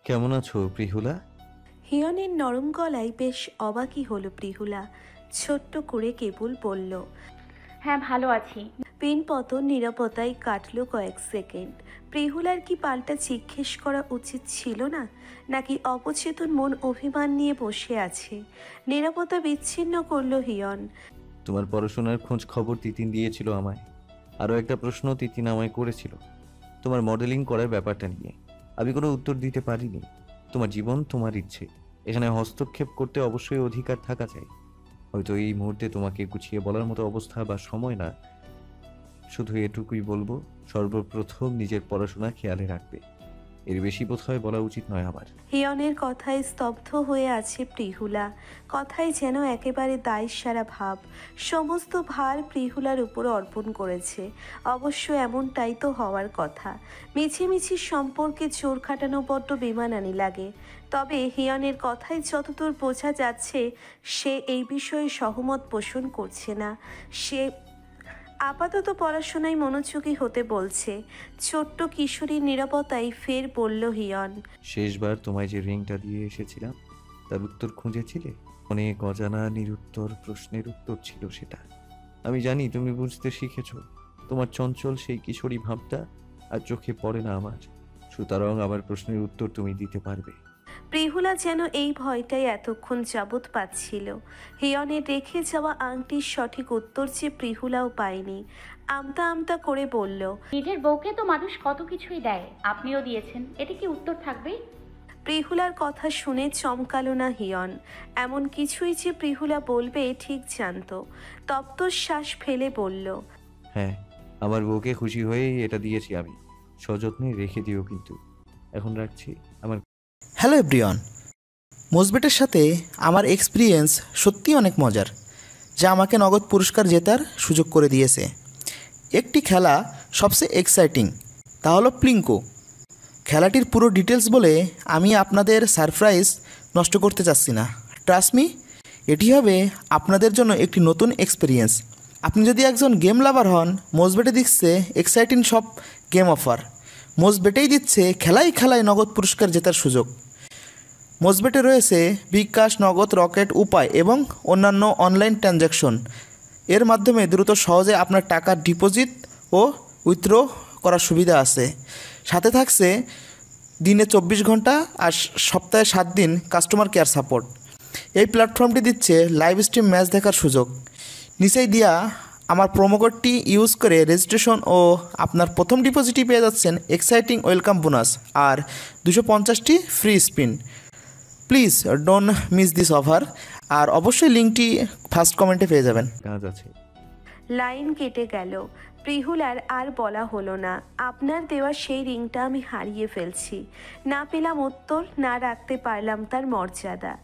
কেমন আছো প্রিহুলা? হিয়নের নরম গলায় বেশ অবাকই হলো প্রিহুলা। ছোট্ট করে কেবল বলল। হ্যাঁ, ভালো আছি। পিনপতন নিরাপত্তায় কাটল কয়েক সেকেন্ড। প্রিহুলার কি পাল্টা জিজ্ঞেস করা উচিত ছিল না, নাকি অবচেতন মন অভিমান নিয়ে বসে আছে? নিরাপত্তা বিচ্ছিন্ন করল হিয়ন। তোমার পড়াশোনার খোঁজ খবর তিতিন দিয়েছিল আমায়। আরও একটা প্রশ্ন তিতিন আমায় করেছিল তোমার মডেলিং করার ব্যাপারটা নিয়ে। আমি কোনো উত্তর দিতে পারিনি। তোমার জীবন, তোমার ইচ্ছে, এখানে হস্তক্ষেপ করতে অবশ্যই অধিকার থাকা চাই। হয়তো এই মুহূর্তে তোমাকে গুছিয়ে বলার মতো অবস্থা বা সময় না। শুধু এটুকুই বলবো, সর্বপ্রথম নিজের পড়াশোনা খেয়ালে রাখবে। এর বেশি বোধহয় বলা উচিত নয় আমার। হিয়নের কথায় স্তব্ধ হয়ে আছে প্রিহুলা। কথায় যেন একেবারে দায়সারা ভাব। সমস্ত ভার প্রিহুলার উপর অর্পণ করেছে। অবশ্য এমনটাই তো হওয়ার কথা। মিছিমিছি সম্পর্কে জোর খাটানো বড্ড বেমানানি লাগে। তবে হিয়নের কথায় যতদূর বোঝা যাচ্ছে, সে এই বিষয়ে সহমত পোষণ করছে না। সে আপাতত পড়াশোনায় মনোযোগী হতে বলছে। ছোট্ট কিশোরীর নিরাপত্তায় ফের বলল হিয়ন। শেষবার তোমায় যে রিংটা দিয়ে এসেছিলাম, তার উত্তর খুঁজেছিলে? অনেক অজানা নিরুত্তর প্রশ্নের উত্তর ছিল সেটা। আমি জানি তুমি বুঝতে শিখেছো। তোমার চঞ্চল সেই কিশোরী ভাবটা আর চোখে পড়ে না আমার। সুতরাং আমার প্রশ্নের উত্তর তুমি দিতে পারবে। প্রিহুলা যেন এই ভয়টাই এতক্ষণ যাবৎ পাচ্ছিল। হিয়নের রেখে যাওয়া আংটির সঠিক উত্তর যে প্রিহুলাও পায়নি। আমতা আমতা করে বলল। নিজের বউকে তো মানুষ কত কিছুই দেয়, আপনিও দিয়েছেন, এতে কি উত্তর থাকবে? প্রিহুলার কথা শুনে চমকালো না হিয়ন। এমন কিছুই যে প্রিহুলা বলবে ঠিক জানত। তপ্ত শ্বাস ফেলে বলল। হ্যাঁ, আমার বউকে খুশি হয়েই এটা দিয়েছি আমি। সযত্নে রেখে দিও কিন্তু। এখন রাখছি। আমার হ্যালো এভরিওয়ান, মোজবেটের সাথে আমার এক্সপিরিয়েন্স সত্যিই অনেক মজার, যা আমাকে নগদ পুরস্কার জেতার সুযোগ করে দিয়েছে। একটি খেলা সবচেয়ে এক্সাইটিং, তা হলো প্লিঙ্কো। খেলাটির পুরো ডিটেলস বলে আমি আপনাদের সারপ্রাইজ নষ্ট করতে চাচ্ছি না। ট্রাস্ট মি, এটি হবে আপনাদের জন্য একটি নতুন এক্সপিরিয়েন্স। আপনি যদি একজন গেম লাভার হন, মোজবেটে দিচ্ছে এক্সাইটিং সব গেম অফার। মোজবেটেই দিচ্ছে খেলায় খেলায় নগদ পুরস্কার জেতার সুযোগ। মোজবেটে রয়েছে বিকাশ, নগদ, রকেট, উপায় এবং অন্যান্য অনলাইন ট্রানজ্যাকশন। এর মাধ্যমে দ্রুত সহজে আপনার টাকা ডিপোজিট ও উইথড্র করার সুবিধা আছে। সাথে থাকছে দিনে 24 ঘন্টা আর সপ্তাহে 7 দিন কাস্টমার কেয়ার সাপোর্ট। এই প্ল্যাটফর্মটি দিচ্ছে লাইভ স্ট্রিম ম্যাচ দেখার সুযোগ। নিচেই দেওয়া আমার প্রোমোকোডটি ইউজ করে রেজিস্ট্রেশন ও আপনার প্রথম ডিপোজিটই পেয়ে যাচ্ছেন এক্সাইটিং ওয়েলকাম বোনাস আর 250টি free spin. Please don't miss this offer. আর অবশ্যই লিঙ্কটি ফার্স্ট কমেন্টে পেয়ে যাবেন। কাজ আছে। লাইন কেটে গেল। প্রিহুলার আর বলা হলো না। আপনার দেওয়া সেই রিংটা আমি হারিয়ে ফেলছি। না পেলাম উত্তর, না রাখতে পারলাম তার মর্যাদা।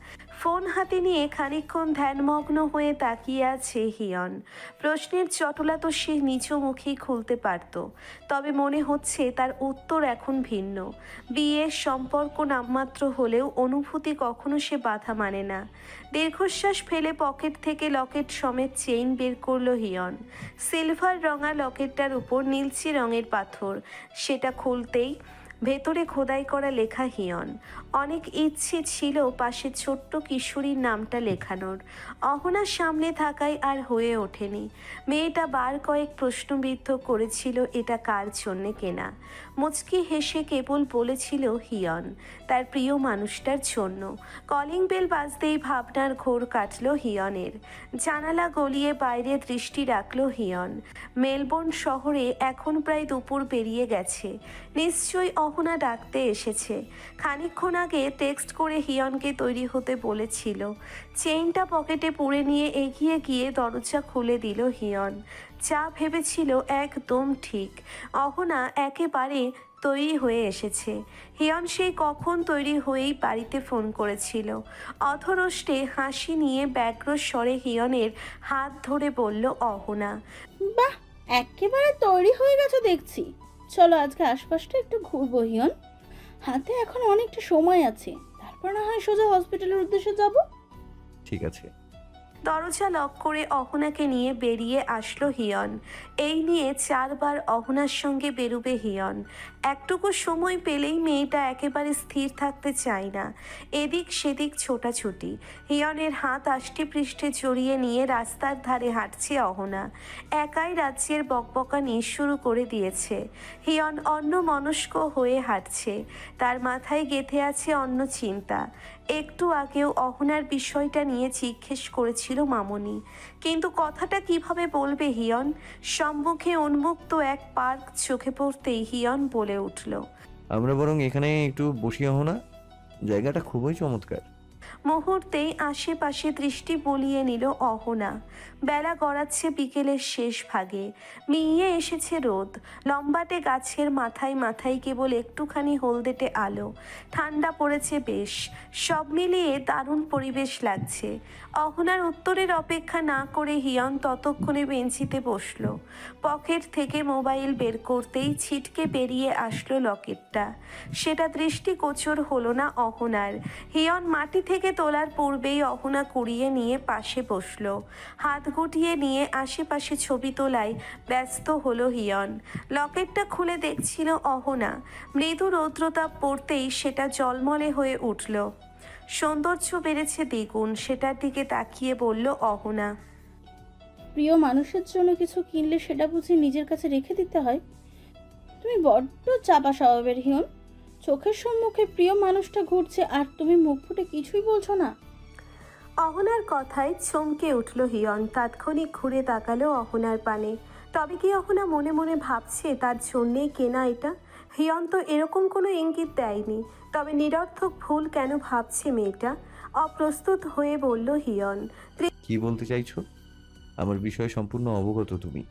ফোন হাতে নিয়ে খানিকক্ষণ ধ্যানমগ্ন হয়ে তাকিয়ে আছে হিয়ন। প্রশ্নের জটলা তো সে নিজ মুখেই খুলতে পারত। তবে মনে হচ্ছে তার উত্তর এখন ভিন্ন। বিয়ের সম্পর্ক নামমাত্র হলেও অনুভূতি কখনো সে বাধা মানে না। দীর্ঘশ্বাস ফেলে পকেট থেকে লকেট সমেত চেইন বের করলো হিয়ন। সিলভার রঙা লকেটটার উপর নীলচে রঙের পাথর। সেটা খুলতেই ভেতরে খোদাই করা লেখা হিয়ন। অনেক ইচ্ছে ছিল পাশে ছোট্ট কিশোরীর নামটা লেখানোর। অহনার সামনে থাকায় আর হয়ে ওঠেনি। মেয়েটা বার কয়েক প্রশ্নবিদ্ধ করেছিল এটা কার জন্যে কেনা। মুচকি হেসে কেবল বলেছিল হিয়ন, তার প্রিয় মানুষটার জন্য। কলিং বেল বাজতেই ভাবনার ঘোর কাটল হিয়নের। জানালা গলিয়ে বাইরে দৃষ্টি রাখল হিয়ন। মেলবোর্ন শহরে এখন প্রায় দুপুর পেরিয়ে গেছে। নিশ্চয়ই অহনা ডাকতে এসেছে। খানিকক্ষণ আগে টেক্সট করে হিয়নকে তৈরি হতে বলেছিল। চেইনটা পকেটে পুরে নিয়ে এগিয়ে গিয়ে দরজা খুলে দিল হিয়ন। যা ভেবেছিল একদম ঠিক। অহনা একেবারে তৈরি হয়ে এসেছে। হিয়ন সেই কখন তৈরি হয়েই বাড়িতে ফোন করেছিল। অধরষ্টে হাসি নিয়ে ব্যগ্র স্বরে হিয়নের হাত ধরে বলল অহনা। বাহ, একেবারে তৈরি হয়ে গেছো দেখছি। চলো আজকে আশপাশটা একটু ঘুরবো হিয়ন। হাতে এখন অনেকটা সময় আছে, তারপর না হয় সোজা হসপিটালের উদ্দেশ্যে যাব। ঠিক আছে। দরজা লক করে অহনাকে নিয়ে বেরিয়ে আসলো হিয়ন। এই নিয়ে 4 বার অহনার সঙ্গে বেরুবে হিয়ন। একটুকু সময় পেলেই মেয়েটা একেবারে স্থির থাকতে চায় না, এদিক সেদিক ছোটাছুটি। হিয়নের হাত আষ্টে পৃষ্ঠে জড়িয়ে নিয়ে রাস্তার ধারে হাঁটছে অহনা। একাই রাজ্যের বকবকানি শুরু করে দিয়েছে। হিয়ন অন্যমনস্ক হয়ে হাঁটছে, তার মাথায় গেঁথে আছে অন্য চিন্তা। একটু আগেও অহনার বিষয়টা নিয়ে জিজ্ঞেস করেছিল মামনি, কিন্তু কথাটা কিভাবে বলবে হিয়ন? সম্মুখে উন্মুক্ত এক পার্ক চোখে পড়তেই হিয়ন বলে উঠল, আমরা বরং এখানে একটু বসি হও না, জায়গাটা খুবই চমৎকার। মুহূর্তেই আশেপাশে দৃষ্টি বলিয়ে নিল অহনা। বেলা গড়াচ্ছে বিকেলের শেষ ভাগে, মিইয়ে এসেছে রোদ। লম্বাটে গাছের মাথায় মাথায় কেবল একটুখানি হলদেটে আলো। ঠান্ডা পড়েছে বেশ, সব মিলিয়ে দারুণ পরিবেশ লাগছে। অহনার উত্তরের অপেক্ষা না করে হিয়ন ততক্ষণে বেঞ্চিতে বসল। পকেট থেকে মোবাইল বের করতেই ছিটকে বেরিয়ে আসলো লকেটটা। সেটা দৃষ্টিগোচর হলো না অহনার। হিয়ন মাটি থেকে তোলার পূর্বেই অহনা কুড়িয়ে নিয়ে পাশে বসলো। হাত গুটিয়ে নিয়ে আশেপাশে ছবি তোলায় ব্যস্ত হলো হিয়ন। লকেটটা খুলে দেখছিল অহনা। মৃদু রৌদ্রতাপ পড়তেই সেটা জলমলে হয়ে উঠল। সৌন্দর্য বেড়েছে দ্বিগুণ। সেটার দিকে তাকিয়ে বলল অহনা, প্রিয় মানুষের জন্য কিছু কিনলে সেটা বুঝি নিজের কাছে রেখে দিতে হয়? তুমি বড্ড চাপা স্বভাবের হিয়ন। চোখের সম্মুখে প্রিয় মানুষটা ঘুরছে আর তুমি মুখ ফুটে কিছুই বলছো না। অহনার কথায় চমকে উঠল হিয়ন। তাৎক্ষণিক ঘুরে তাকালো অহনার পানে। তবে কি অহনা মনে মনে ভাবছে তার জন্যেই কেনা এটা? হিয়ন তো এরকম কোনো ইঙ্গিত দেয়নি, তবে নিরর্থক ভুল কেন ভাবছে মেয়েটা? অপ্রস্তুত হয়ে বলল হিয়ন, কি বলতে চাইছো? আমার বিষয়ে সম্পূর্ণ অবগত তুমি।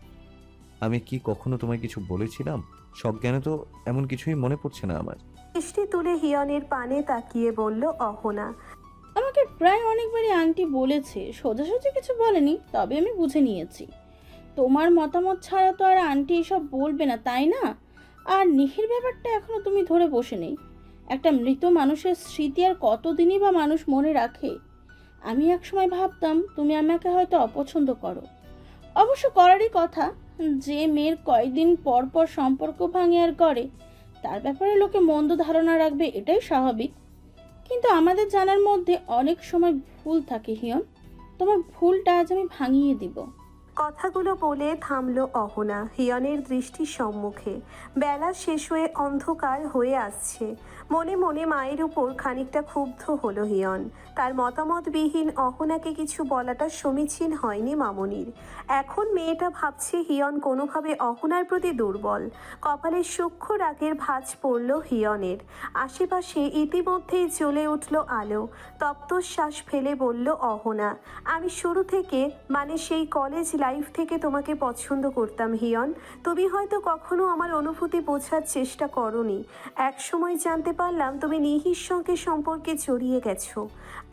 আমি কি কখনো তোমায় কিছু বলেছিলাম? সজ্ঞানে তো এমন কিছুই মনে পড়ছে না আমার। দৃষ্টি তুলে হিয়নের পানে তাকিয়ে বলল অহনা, আমাকে প্রায় অনেকবারই আন্টি বলেছে, সোজাসুজি কিছু বলেনি, তবে আমি বুঝে নিয়েছি। তোমার মতামত ছাড়া তো আর আন্টি এসব বলবে না, তাই না? আর নিহির ব্যাপারটা এখনো তুমি ধরে বসে নেই। একটা মৃত মানুষের স্মৃতি আর কতদিনই বা মানুষ মনে রাখে। আমি একসময় ভাবতাম তুমি আমাকে হয়তো অপছন্দ করো। অবশ্য করারই কথা, যে মেয়ের কয়েকদিন পর পর সম্পর্ক ভাঙে আর করে, তার ব্যাপারে লোকে মন্দ ধারণা রাখবে, এটাই স্বাভাবিক। কিন্তু আমাদের জানার মধ্যে অনেক সময় ভুল থাকে হিয়ন। তোমার ভুলটা আজ আমি ভাঙিয়ে দিব। কথাগুলো বলে থামলো অহনা হিয়নের দৃষ্টির সম্মুখে। বেলা শেষ হয়ে অন্ধকার হয়ে আসছে। মনে মনে মায়ের উপর খানিকটা ক্ষুব্ধ হলো হিয়ন। তার মতামতবিহীন অহনাকে কিছু বলাটা সমীচীন হয়নি মামনির। এখন মেয়েটা ভাবছে হিয়ন কোনোভাবে অহনার প্রতি দুর্বল। কপালে সূক্ষ্ম রাগের ভাঁজ পড়ল হিয়নের। আশেপাশে ইতিমধ্যেই জ্বলে উঠল আলো। তপ্তশ্বাস ফেলে বলল অহনা, আমি শুরু থেকে, মানে সেই কলেজ লাইফ থেকে তোমাকে পছন্দ করতাম হিয়ন। তুমি হয়তো কখনো আমার অনুভূতি বোঝার চেষ্টা করনি। এক সময় জানতে পারলাম তুমি নিহির সঙ্গে সম্পর্কে জড়িয়ে গেছো।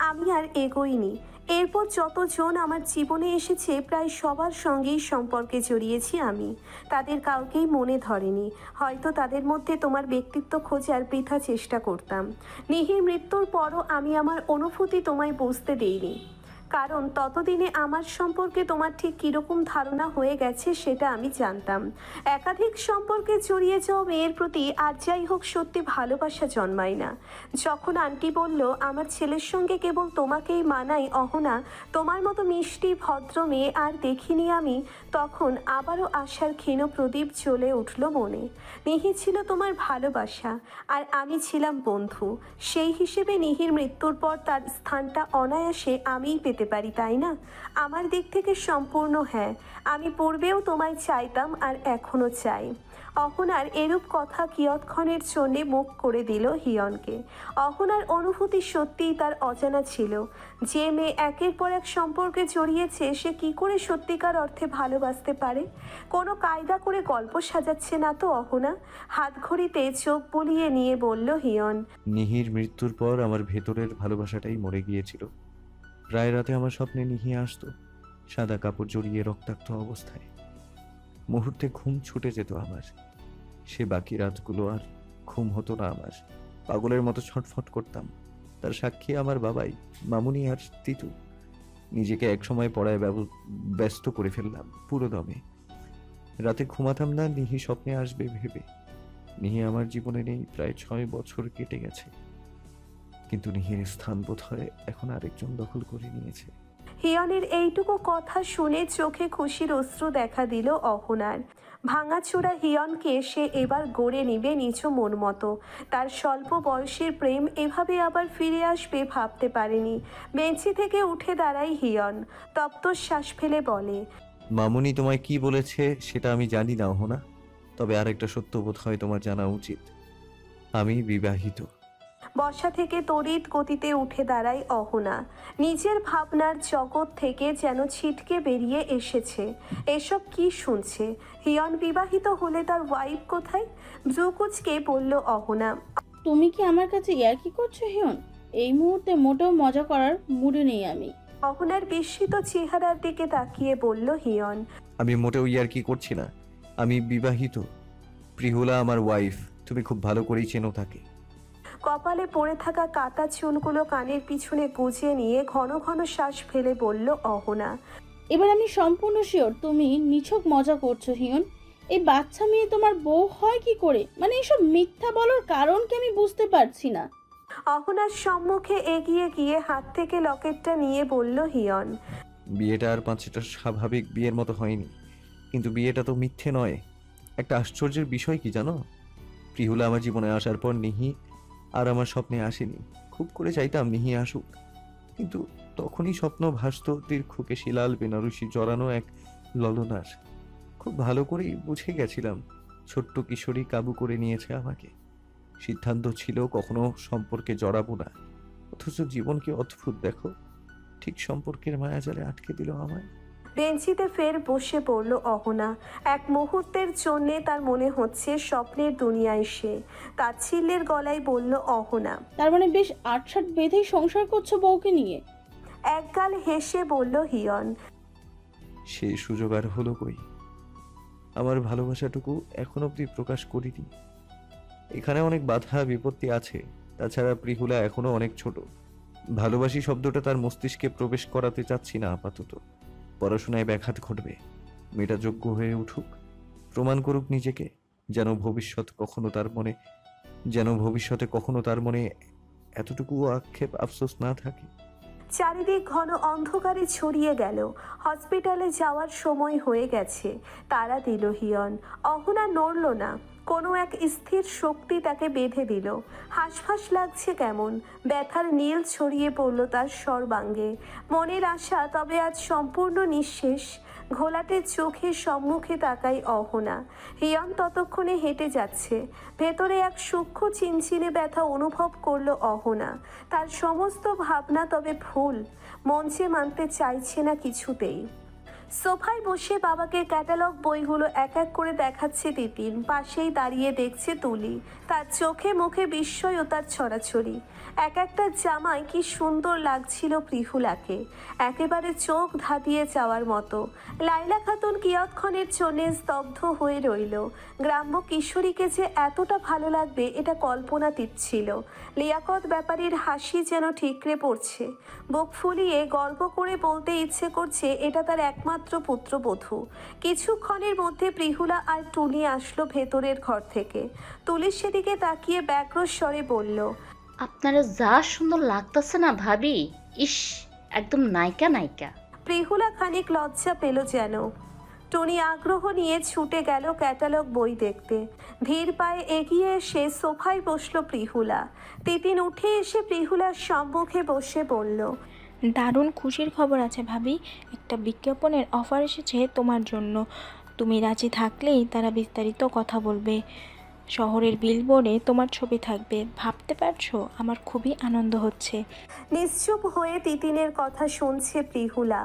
আমি আর এগোইনি। এরপর যতজন আমার জীবনে এসেছে প্রায় সবার সঙ্গেই সম্পর্কে জড়িয়েছি আমি। তাদের কাউকেই মনে ধরেনি। হয়তো তাদের মধ্যে তোমার ব্যক্তিত্ব খোঁজার বৃথা চেষ্টা করতাম। নিহির মৃত্যুর পরও আমি আমার অনুভূতি তোমায় বুঝতে দেইনি, কারণ ততদিনে আমার সম্পর্কে তোমার ঠিক কীরকম ধারণা হয়ে গেছে সেটা আমি জানতাম। একাধিক সম্পর্কে জড়িয়ে যাওয়া মেয়ের প্রতি আর যাই হোক সত্যি ভালোবাসা জন্মায় না। যখন আন্টি বলল আমার ছেলের সঙ্গে কেবল তোমাকেই মানাই অহনা, তোমার মতো মিষ্টি ভদ্র মেয়ে আর দেখিনি আমি, তখন আবারও আশার ক্ষীণ প্রদীপ জ্বলে উঠল মনে। নিহি ছিল তোমার ভালোবাসা আর আমি ছিলাম বন্ধু। সেই হিসেবে নিহির মৃত্যুর পর তার স্থানটা অনায়াসে আমিই পেতে পারি, তাই না? আমার দিক থেকে সম্পূর্ণ হ্যাঁ। আমি পূর্বেও তোমায় চাইতাম আর এখনও চাই। অহনার এরূপ কথা কিয়ৎক্ষণের জন্যে মুখ করে দিল হিয়নকে। অহনার অনুভূতি সত্যিই তার অজানা ছিল। যে মেয়ে একের পর এক সম্পর্কে জড়িয়েছে সে কি করে সত্যিকার অর্থে ভালোবাসতে পারে? কোনো কায়দা করে গল্প সাজাচ্ছে না তো অহনা? হাত ঘড়িতে চোখ বুলিয়ে নিয়ে বলল হিয়ন, নিহির মৃত্যুর পর আমার ভেতরের ভালোবাসাটাই মরে গিয়েছিল। প্রায় রাতে আমার স্বপ্নে নিহি আসতো, সাদা কাপড় জড়িয়ে রক্তাক্ত অবস্থায়। মুহূর্তে ঘুম ছুটে যেত আমার। সে বাকি রাতগুলো আর ঘুম হতো না আমার। পাগলের মতো ছটফট করতাম। তার সাক্ষী আমার বাবাই, মামুনি আর তিতু। নিজেকে একসময় পড়ায় ব্যস্ত করে ফেললাম পুরো দমে। রাতে ঘুমাতাম না নিহি স্বপ্নে আসবে ভেবে। নিহি আমার জীবনে নেই, প্রায় 6 বছর কেটে গেছে, কিন্তু নিহির স্থান বোধ হয় এখন আরেকজন দখল করে নিয়েছে। হিয়নের এইটুকু কথা শুনে চোখে খুশির অশ্রু দেখা দিল অহনার। ভাঙাচোরা হিয়নকে সে এবার গড়ে নিবে নিজ মন মতো। তার স্বল্প বয়সের প্রেম এভাবে আবার ফিরে আসবে ভাবতে পারেনি। বেঞ্চি থেকে উঠে দাঁড়ায় হিয়ন, তপ্ত শ্বাস ফেলে বলে, মামুনি তোমায় কি বলেছে সেটা আমি জানি না অহনা, তবে আরেকটা সত্য বোধ হয় তোমার জানা উচিত, আমি বিবাহিত। বসা থেকে তড়িৎ গতিতে উঠে দাঁড়ায় অহনা। নিজের ভাবনার জগৎ থেকে যেন ছিটকে বেরিয়ে এসেছে। এসব কি শুনছে? হিয়ন বিবাহিত হলে তার ওয়াইফ কোথায়? ব্রুকুচকে বলল অহনা। তুমি কি আমার কাছে ইয়ার্কি করছো হিয়ন? এই মুহূর্তে মোটেও মজা করার মুডে নেই আমি। অহনার বিস্মিত চেহারার দিকে তাকিয়ে বলল হিয়ন, আমি মোটেও ইয়ার্কি করছি না, আমি বিবাহিত। প্রিহুলা আমার ওয়াইফ, তুমি খুব ভালো করেই চেনো তাকে। কপালে পড়ে থাকা কাটা চুলগুলো কানের পিছনে গুজে নিয়ে ঘন ঘন শ্বাস ফেলে বলল অহনা। এবার আমি সম্পূর্ণ শিওর তুমি নিছক মজা করছো হিয়ন। এই বাচ্চা মেয়ে তোমার বউ হয় কি করে? মানে এসব মিথ্যা বলার কারণ কি আমি বুঝতে পারছি না। অহনার সম্মুখে এগিয়ে গিয়ে হাত থেকে লকেটটা নিয়ে বলল হিয়ন, বিয়েটা আর 5টা স্বাভাবিক বিয়ের মতো হয়নি, কিন্তু বিয়েটা তো মিথ্যে নয়। একটা আশ্চর্যের বিষয় কি জানো, প্রিহুলা আমার জীবনে আসার পর নিহি আর আমার স্বপ্নে আসেনি। খুব করে চাইতাম নিহি আসুক, কিন্তু তখনই স্বপ্ন ভাসত তীর্থকে শিলাল বেনারসি জড়ানো এক ললনার। খুব ভালো করেই বুঝে গেছিলাম ছোট্ট কিশোরী কাবু করে নিয়েছে আমাকে। সিদ্ধান্ত ছিল কখনো সম্পর্কে জড়াবো না, অথচ জীবন কি অদ্ভুত দেখো, ঠিক সম্পর্কের মায়াজালে আটকে দিল আমায়। বেঞ্চিতে ফের বসে পড়ল অহনা। এক মুহূর্তের জন্যে তার মনে হচ্ছে স্বপ্নের দুনিয়ায় সে। তাচ্ছিল্যের গলায় বলল অহনা। তার মানে বেশ আটসাট বেঁধেই সংসার করছো বউকে নিয়ে? একগাল হেসে বলল হিয়ন, সেই সুযোগ আর হলো কই, আমার ভালোবাসাটুকু এখন অব্দি প্রকাশ করিনি। এখানে অনেক বাধা বিপত্তি আছে, তাছাড়া প্রিহুলা এখনো অনেক ছোট। ভালোবাসি শব্দটা তার মস্তিষ্কে প্রবেশ করাতে চাচ্ছি না আপাতত। পড়াশোনায় ব্যাঘাত ঘটবে, মেয়েটা যোগ্য হয়ে উঠুক, প্রমাণ করুক নিজেকে, যেন ভবিষ্যতে কখনো তার মনে এতটুকু আক্ষেপ আফসোস না থাকে। চারিদিক ঘন অন্ধকারে ছড়িয়ে গেল। হসপিটালে যাওয়ার সময় হয়ে গেছে। তারা দিল হিয়ন। অহনা নড়ল না। কোনো এক স্থির শক্তি তাকে বেঁধে দিল। হাঁসফাঁস লাগছে কেমন, ব্যথার নীল ছড়িয়ে পড়ল তার সর্বাঙ্গে। মনের আশা তবে আজ সম্পূর্ণ নিঃশেষ। ঘোলাটে চোখে সম্মুখে তাকাই অহনা। হিয়ন ততক্ষণে হেঁটে যাচ্ছে। ভেতরে এক সূক্ষ্ম চিনচিনে ব্যথা অনুভব করল অহনা। তার সমস্ত ভাবনা তবে ভুল, মঞ্চে মানতে চাইছে না কিছুতেই। সোফায় বসে বাবাকে ক্যাটালগ বইগুলো এক এক করে দেখাচ্ছে তিতিন। পাশেই দাঁড়িয়ে দেখছে তুলি। তার চোখে মুখে বিস্ময় ও তার ছড়াছড়ি। এক একটা জামায় কি সুন্দর লাগছিল প্রিহুলাকে, একেবারে চোখ ধাঁধিয়ে যাওয়ার মতো। লাইলা খাতুন কিয়ৎক্ষণের জন্য স্তব্ধ হয়ে রইল। গ্রাম্য কিশোরীকে যে এতটা ভালো লাগবে এটা কল্পনাতীত ছিল। লিয়াকত ব্যাপারীর হাসি যেন ঠিকরে পড়ছে। বুক ফুলিয়ে গর্ব করে বলতে ইচ্ছে করছে এটা তার একমাত্র পুত্রবধূ। কিছুক্ষণের মধ্যে প্রিহুলা আর টুনি আসলো ভেতরের ঘর থেকে। তুলির সেদিকে তাকিয়ে ব্যগ্র স্বরে বলল, আপনারা যা সুন্দর লাগতেছে না ভাবি, ইস একদম নায়িকা নায়িকা। প্রিহুলা খানিক লজ্জা পেল যেন। টনি আগ্রহ নিয়ে ছুটে গেল ক্যাটালগ বই দেখতে। ধীর পায়ে এগিয়ে এসে সোফায় বসলো প্রিহুলা। তিতিন উঠে এসে প্রিহুলার সম্মুখে বসে বলল, দারুণ খুশির খবর আছে ভাবি, একটা বিজ্ঞাপনের অফার এসেছে তোমার জন্য। তুমি রাজি থাকলেই তারা বিস্তারিত কথা বলবে। শহরের বিলবোর্ডে তোমার ছবি থাকবে। ভাবতে পারছো, আমার খুবই আনন্দ হচ্ছে। নিশ্চুপ হয়ে তিতিনের কথা শুনছে প্রিহুলা।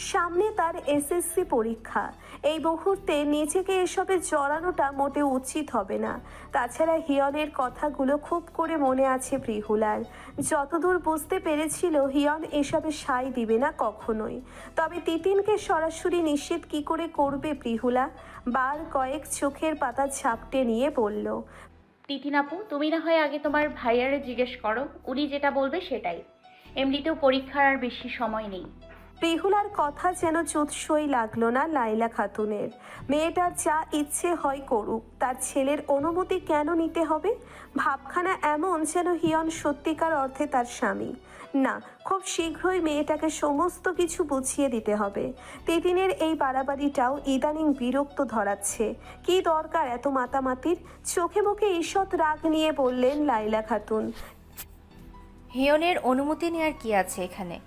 সামনে তার এসএসসি পরীক্ষা। এই মুহূর্তে নিজেকে এসবে জড়ানোটা মোটেও উচিত হবে না। তাছাড়া হিয়নের কথাগুলো খুব করে মনে আছে প্রিহুলার। যতদূর বুঝতে পেরেছিল হিয়ন এসবে সায় দিবে না কখনোই। তবে তিতিনকে সরাসরি নিষেধ কি করে করবে প্রিহুলা? বার কয়েক চোখের পাতা ঝাপটে নিয়ে বলল, তিতিন আপু, তুমি না হয় আগে তোমার ভাইয়ারে জিজ্ঞেস করো, উনি যেটা বলবে সেটাই। এমনিতেও পরীক্ষার আর বেশি সময় নেই। প্রিহুলার কথা যেন চুৎসই লাগলো না লাইলা খাতুনের। মেয়েটার যা ইচ্ছে হয় করুক, তার ছেলের অনুমতি কেন নিতে হবে? ভাবখানা এমন যেন হিয়ন সত্যিকার অর্থে তার স্বামী। না, খুব শীঘ্রই মেয়েটাকে সমস্ত কিছু বুঝিয়ে দিতে হবে। তিতিনের এই বাড়াবাড়িটাও ইদানিং বিরক্ত ধরাচ্ছে। কি দরকার এত মাতামাতির? চোখে মুখে ঈষৎ রাগ নিয়ে বললেন লাইলা খাতুন। হিয়নের অনুমতি নেওয়ার কি আছে এখানে?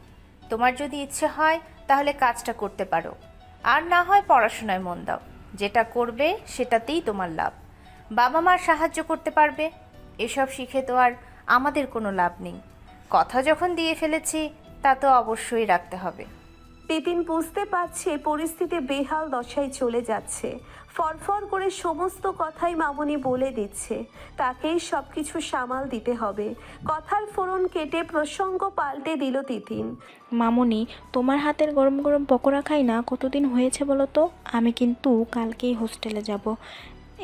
তোমার যদি ইচ্ছে হয় তাহলে কাজটা করতে পারো, আর না হয় পড়াশোনায় মন দাও। যেটা করবে সেটাতেই তোমার লাভ। বাবা মার সাহায্য করতে পারবে। এসব শিখে তো আর আমাদের কোনো লাভ নেই। কথা যখন দিয়ে ফেলেছি তা তো অবশ্যই রাখতে হবে। তিতিন বুঝতে পারছে পরিস্থিতি বেহাল দশায় চলে যাচ্ছে। ফরফর করে সমস্ত কথাই মামুনি বলে দিচ্ছে, তাকেই সবকিছু সামাল দিতে হবে। কথার ফোড়ন কেটে প্রসঙ্গ পাল্টে দিল তিতিন। মামুনি, তোমার হাতের গরম গরম পকোড়া খাই না কতদিন হয়েছে বলো তো? আমি কিন্তু কালকেই হোস্টেলে যাব।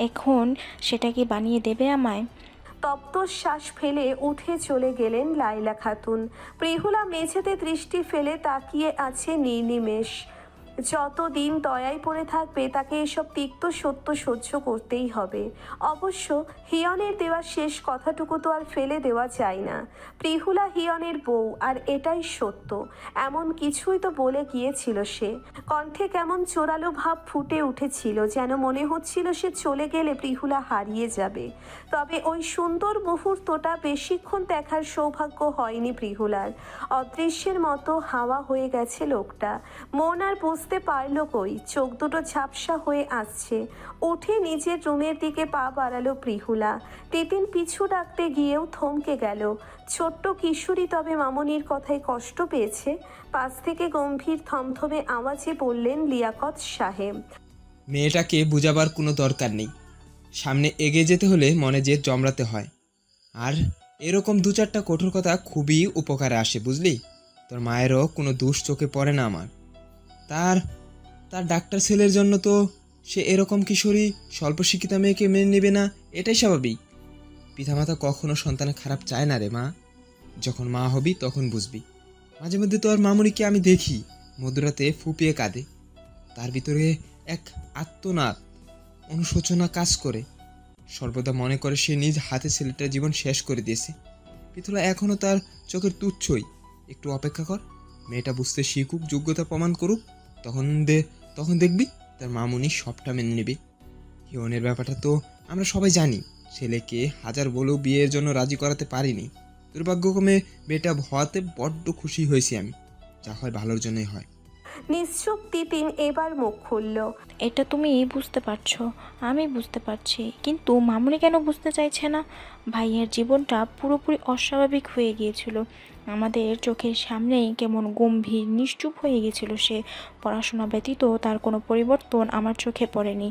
এখন সেটা কি বানিয়ে দেবে আমায়? তপ্ত শ্বাস ফেলে উঠে চলে গেলেন লাইলা খাতুন। প্রিহুলা মেঝেতে দৃষ্টি ফেলে তাকিয়ে আছে নির্নিমেষ। যতদিন দয়ায় পড়ে থাকবে তাকে এসব তিক্ত সত্য সহ্য করতেই হবে। অবশ্য হিয়নের দেওয়া শেষ কথাটুকু তো আর ফেলে দেওয়া যায় না। প্রিহুলা হিয়নের বউ, আর এটাই সত্য। এমন কিছুই তো বলে গিয়েছিল সে। কণ্ঠে কেমন চোরালো ভাব ফুটে উঠেছিল, যেন মনে হচ্ছিল সে চলে গেলে প্রিহুলা হারিয়ে যাবে। তবে ওই সুন্দর মুহূর্তটা বেশিক্ষণ দেখার সৌভাগ্য হয়নি প্রিহুলার। অদৃশ্যের মতো হাওয়া হয়ে গেছে লোকটা। মন আর বুঝতে পারলো কই, চোখ দুটো ঝাপসা হয়ে আসছে। উঠে নিজের রুমের দিকে পা বাড়ালো প্রিহুলা। তিতিন পিছু ডাকতে গিয়েও থমকে গেল। ছোট্ট কিশোরী, তবে মামনির কথায় কষ্ট পেয়েছে। পাশ থেকে গম্ভীর থমথমে আওয়াজে বললেন লিয়াকত সাহেব। মেয়েটাকে বুঝাবার কোনো দরকার নেই। সামনে এগিয়ে যেতে হলে মনে জেদ জমরাতে হয়। আর এরকম দু চারটা কঠোর কথা খুবই উপকারে আসে, বুঝলি? তোর মায়েরও কোনো দোষ চোখে পড়ে না আমার। তার ডাক্তার ছেলের জন্য তো সে এরকম কিশোরী স্বল্প শিক্ষিতা মেয়েকে মেনে নেবে না, এটাই স্বাভাবিক। পিতামাতা কখনো সন্তানের খারাপ চায় না রে মা। যখন মা হবি তখন বুঝবি। মাঝে মধ্যে তো আর মামুনিকে আমি দেখি মধ্যরাতে ফুপিয়ে কাঁদে। তার ভিতরে এক আত্মনাদ, অনুশোচনা কাজ করে। সর্বদা মনে করে সে নিজ হাতে ছেলেটার জীবন শেষ করে দিয়েছে। পিতুলা এখনও তার চোখের তুচ্ছই। একটু অপেক্ষা কর, মেয়েটা বুঝতে শিখুক, যোগ্যতা প্রমাণ করুক, তখন দেখবি তার মামুনি সবটা মেনে নেবে। হিয়নের ব্যাপারটা তো আমরা সবাই জানি। ছেলেকে হাজার বলেও বিয়ের জন্য রাজি করাতে পারিনি। দুর্ভাগ্যক্রমে মেয়েটা হওয়াতে বড্ড খুশি হয়েছি আমি। যা হয় ভালোর জন্যই হয়। নিশ্চুপ তিতিন এবার মুখ খুলল। এটা তুমি বুঝতে পারছো, আমি বুঝতে পারছি, কিন্তু মামুনি কেন বুঝতে চাইছে না? ভাইয়ের জীবনটা পুরোপুরি অস্বাভাবিক হয়ে গিয়েছিল। আমাদের চোখের সামনেই কেমন গম্ভীর নিশ্চুপ হয়ে গেছিল সে। পড়াশোনা ব্যতীত তার কোনো পরিবর্তন আমার চোখে পড়েনি।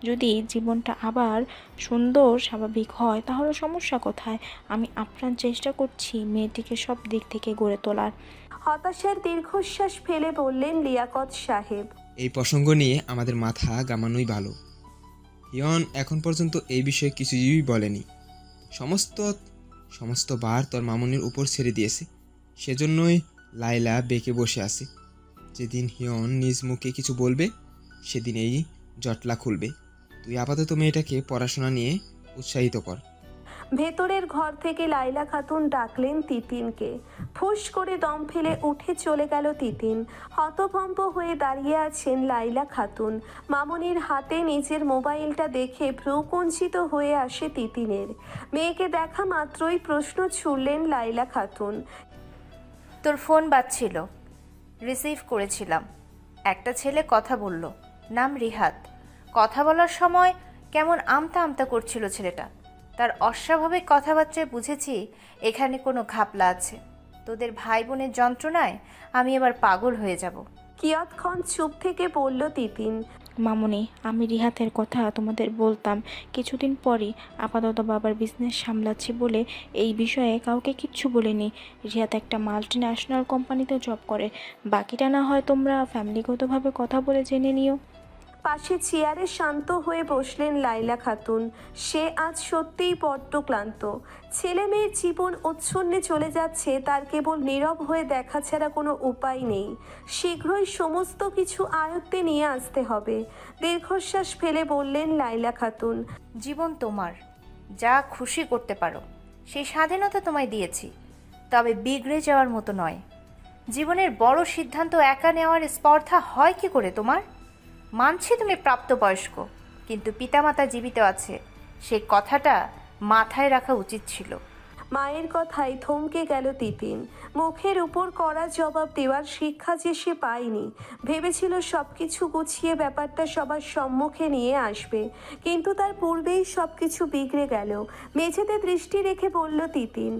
যদি জীবনটা আবার সুন্দর স্বাভাবিক হয় তাহলে সমস্যা কোথায়? আমি আপ্রাণ চেষ্টা করছি মেয়েটিকে সব দিক থেকে গড়ে তোলার। হতাশার দীর্ঘশ্বাস ফেলে বললেন লিয়াকত সাহেব। এই প্রসঙ্গ নিয়ে আমাদের মাথা গামানোই ভালো। হিয়ন এখন পর্যন্ত এই বিষয়ে কিছুই বলেনি। সমস্ত বার তোর মামুনির উপর ছেড়ে দিয়েছে। সেজন্যই লাইলা বেঁকে বসে আছে। যেদিন হিয়ন নিজ মুখে কিছু বলবে সেদিন এই জটলা খুলবে। তুই আপাতত মেয়েটাকে পড়াশোনা নিয়ে উৎসাহিত কর। ভেতরের ঘর থেকে লাইলা খাতুন ডাকলেন তিতিনকে। ফুস করে দম ফেলে উঠে চলে গেল তিতিন। হতভম্ব হয়ে দাঁড়িয়ে আছেন লাইলা খাতুন। মামনির হাতে নিজের মোবাইলটা দেখে ভ্রুকুঞ্চিত হয়ে আসে তিতিনের। মেয়েকে দেখা মাত্রই প্রশ্ন ছুড়লেন লাইলা খাতুন। তোর ফোন বাজছিল, রিসিভ করেছিলাম। একটা ছেলে কথা বলল, নাম রিহাত। কথা বলার সময় কেমন আমতা আমতা করছিল ছেলেটা। তার অস্বাভাবিক কথাবার্তায় বুঝেছি এখানে কোনো ঘাপলা আছে। তোদের ভাই বোনের যন্ত্রণায় আমি এবার পাগল হয়ে যাব। কিয়ৎক্ষণ চুপ থেকে বলল তিতিন। মামুনি, আমি রিহাতের কথা তোমাদের বলতাম কিছুদিন পরই। আপাতত বাবার বিজনেস সামলাচ্ছি বলে এই বিষয়ে কাউকে কিচ্ছু বলিনি। রিহাত একটা মাল্টি ন্যাশনাল কোম্পানিতে জব করে। বাকিটা না হয় তোমরা ফ্যামিলিগতভাবে কথা বলে জেনে নিও। পাশে চেয়ারে শান্ত হয়ে বসলেন লাইলা খাতুন। সে আজ সত্যিই বড্ড ক্লান্ত। ছেলে মেয়ের জীবন উচ্ছন্নে চলে যাচ্ছে, তার কেবল নীরব হয়ে দেখা ছাড়া কোনো উপায় নেই। শীঘ্রই সমস্ত কিছু আয়ত্তে নিয়ে আসতে হবে। দীর্ঘশ্বাস ফেলে বললেন লাইলা খাতুন। জীবন তোমার, যা খুশি করতে পারো সেই স্বাধীনতা তোমায় দিয়েছি, তবে বিগড়ে যাওয়ার মতো নয়। জীবনের বড় সিদ্ধান্ত একা নেওয়ার স্পর্ধা হয় কি করে তোমার? মানছি তুমি প্রাপ্তবয়স্ক, কিন্তু পিতামাতা জীবিত আছে, সেই কথাটা মাথায় রাখা উচিত ছিল। মায়ের কথায় থমকে গেল তিতিন। মুখের উপর কড়া জবাব দেওয়ার শিক্ষা যে সে পায়নি। ভেবেছিল সবকিছু গুছিয়ে ব্যাপারটা সবার সম্মুখে নিয়ে আসবে, কিন্তু তার পূর্বেই সবকিছু বিগড়ে গেল। মেঝেতে দৃষ্টি রেখে বলল তিতিন।